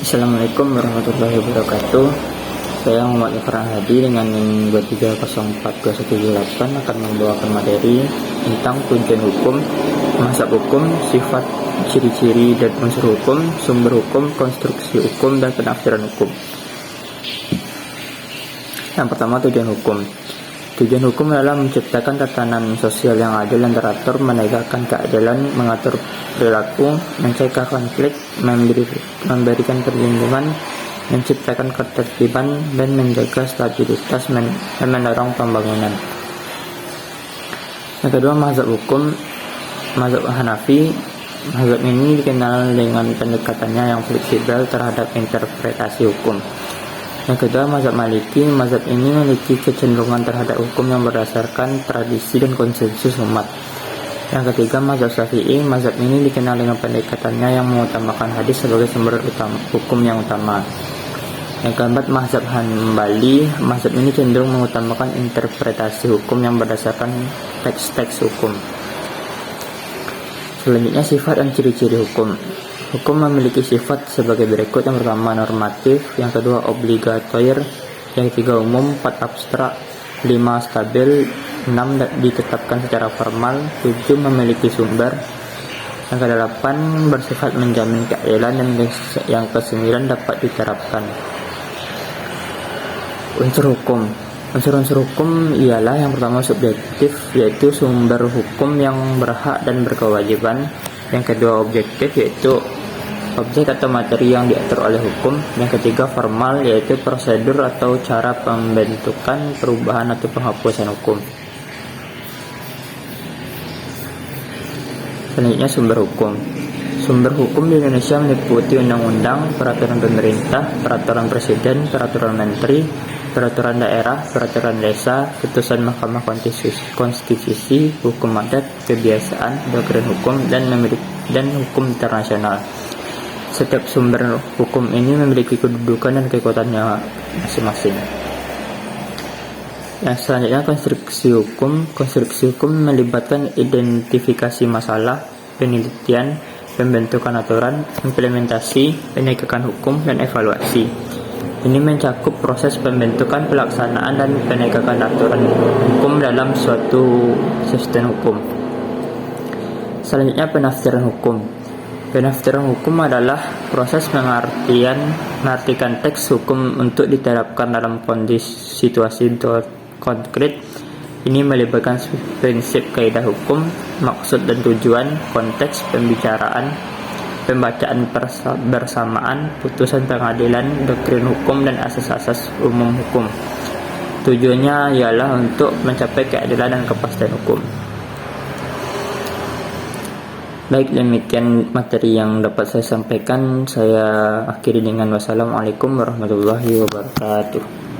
Assalamualaikum warahmatullahi wabarakatuh. Saya Muhammad Ifran Hadi dengan NIM 23042178 akan membawakan materi tentang tujuan hukum, mazhab hukum, sifat, ciri-ciri dan unsur hukum, sumber hukum, konstruksi hukum, dan penafsiran hukum. Yang pertama, tujuan hukum. Tujuan hukum adalah menciptakan tatanan sosial yang adil dan teratur, menegakkan keadilan, mengatur perilaku, mencegah konflik, memberikan perlindungan, menciptakan ketertiban, dan menjaga stabilitas dan mendorong pembangunan. Yang kedua, mazhab hukum. Mazhab Hanafi. Mazhab ini dikenal dengan pendekatannya yang fleksibel terhadap interpretasi hukum. Yang kedua, mazhab Maliki. Mazhab ini memiliki kecenderungan terhadap hukum yang berdasarkan tradisi dan konsensus umat. Yang ketiga, mazhab Syafi'i. Mazhab ini dikenal dengan pendekatannya yang mengutamakan hadis sebagai sumber hukum yang utama. Yang keempat, mazhab Hambali. Mazhab ini cenderung mengutamakan interpretasi hukum yang berdasarkan teks-teks hukum. Selanjutnya, sifat dan ciri-ciri hukum. Hukum memiliki sifat sebagai berikut. Yang pertama, normatif. Yang kedua, obligatoir. Yang ketiga, umum. 4, abstrak. 5, stabil. 6, ditetapkan secara formal. 7, memiliki sumber. Yang ke-8, bersifat menjamin keadilan. Dan yang ke-9, dapat diterapkan. Unsur hukum. Unsur-unsur hukum ialah yang pertama, subjektif, yaitu sumber hukum yang berhak dan berkewajiban. Yang kedua, objektif, yaitu objek atau materi yang diatur oleh hukum. Yang ketiga, formal, yaitu prosedur atau cara pembentukan, perubahan atau penghapusan hukum. Selanjutnya, sumber hukum. Sumber hukum di Indonesia meliputi undang-undang, peraturan pemerintah, peraturan presiden, peraturan menteri, peraturan daerah, peraturan desa, putusan Mahkamah Konstitusi, hukum adat, kebiasaan, doktrin hukum, dan hukum internasional. Setiap sumber hukum ini memiliki kedudukan dan kekuatannya masing-masing. Yang selanjutnya, konstruksi hukum. Konstruksi hukum melibatkan identifikasi masalah, penelitian, pembentukan aturan, implementasi, penegakan hukum, dan evaluasi. Ini mencakup proses pembentukan, pelaksanaan, dan penegakan aturan hukum dalam suatu sistem hukum. Selanjutnya, penafsiran hukum. Penafsiran hukum adalah proses mengartikan teks hukum untuk diterapkan dalam kondisi situasi konkret. Ini melibatkan prinsip kaidah hukum, maksud dan tujuan, konteks pembicaraan, pembacaan bersamaan, putusan pengadilan, doktrin hukum, dan asas-asas umum hukum. Tujuannya ialah untuk mencapai keadilan dan kepastian hukum. Baik, demikian materi yang dapat saya sampaikan. Saya akhiri dengan wassalamualaikum warahmatullahi wabarakatuh.